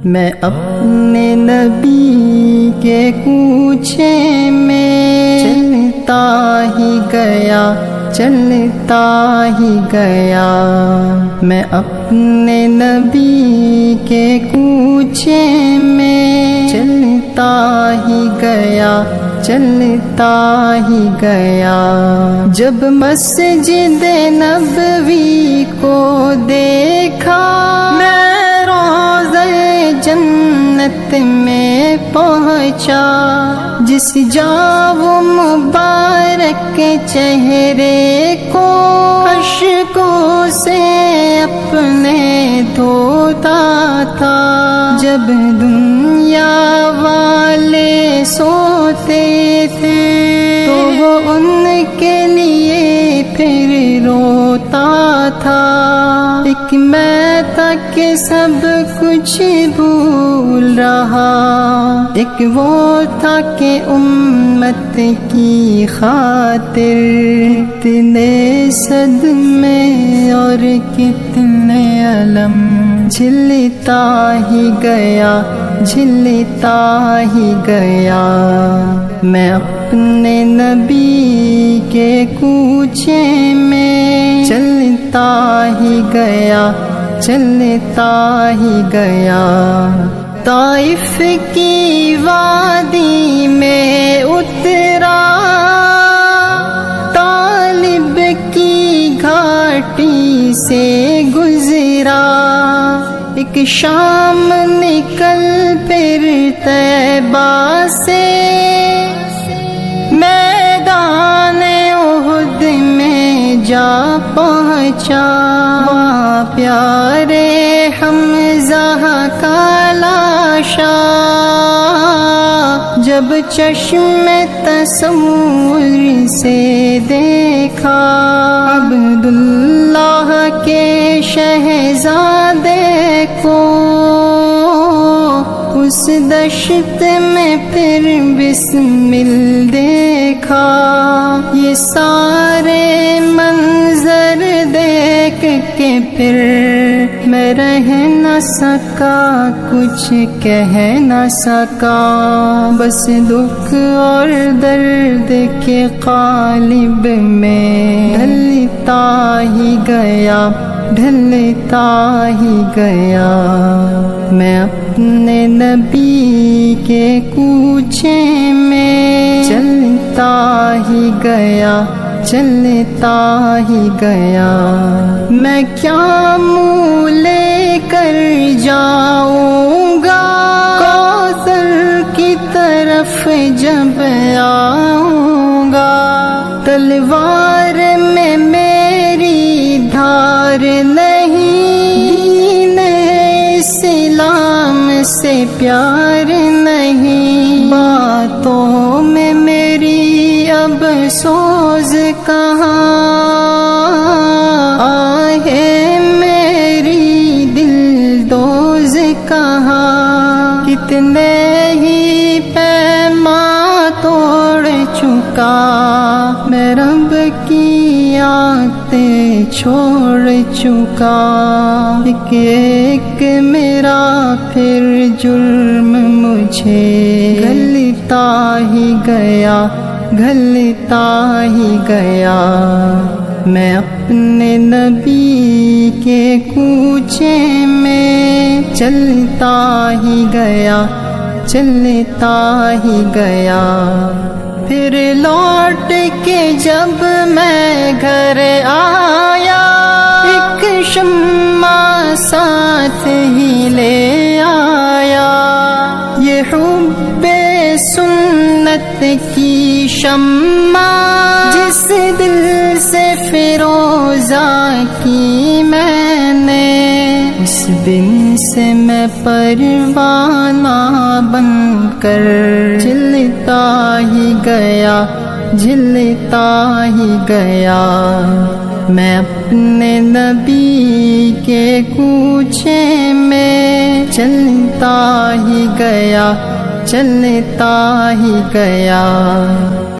میں اپنے نبی کے کوچے میں چلتا ہی گیا، چلتا ہی گیا۔ میں اپنے نبی کے کوچے میں چلتا ہی گیا، چلتا ہی گیا۔ جب مسجد نبوی کو دیکھا، میں روضہ جنت میں پہنچا۔ جس جا وہ مبارک چہرے کو اشکوں سے اپنے دھوتا تھا۔ جب دنیا والے سوتے تھے تو وہ ان کے لیے پھر روتا تھا۔ ایک میں تھا کہ سب کچھ بھول رہا، ایک وہ تھا کہ امت کی خاطر کتنے صدمے اور کتنے علم جھلتا ہی گیا، جھلتا ہی گیا۔ میں اپنے نبی کے کوچے میں چلتا ہی گیا، چلتا ہی گیا۔ طائف کی وادی میں اترا، طالب کی گھاٹی سے گزرا۔ ایک شام نکل پھر طیبہ سے میدان احد میں جا پہنچا۔ وہاں پیارے حمزہ کا لاشا جب چشم تصور سے دیکھا، عبداللہ کے شہزادے کو اس دشت میں پھر بسمل دیکھا۔ یہ سارے منظر دیکھ کے پھر میں رہ نہ سکا، کچھ کہہ نہ سکا۔ بس دکھ اور درد کے قالب میں ڈھلتا ہی گیا، ڈھلتا ہی گیا۔ میں اپنے نبی کے کوچے میں چلتا ہی گیا، چلتا ہی گیا۔ میں کیا منہ لے کر جاؤں گا کوثر کی طرف جب آؤں گا؟ تلوار میں میری دھار نہیں، دین اسلام سے پیار نہیں۔ باتوں میں میری اب سوز کہاں، آہے میری دل دوز کہاں۔ کتنے ہی پیماں توڑ چکا میں، رب کی آیتیں چھوڑ چکا۔ ایک ایک میرا پھر جرم مجھے گھلتا ہی گیا، گھلتا ہی گیا۔ میں اپنے نبی کے کوچے میں چلتا ہی گیا، چلتا ہی گیا۔ پھر لوٹ کے جب میں گھر آیا، ایک شمع ساتھ ہی لے آیا۔ یہ حب سنت کی شمع جس دل سے فروزہ کی میں نے، اس دن سے میں پروانہ بن کر جلتا ہی گیا، جلتا ہی گیا۔ میں اپنے نبی کے کوچے میں چلتا ہی گیا، چلتا ہی گیا۔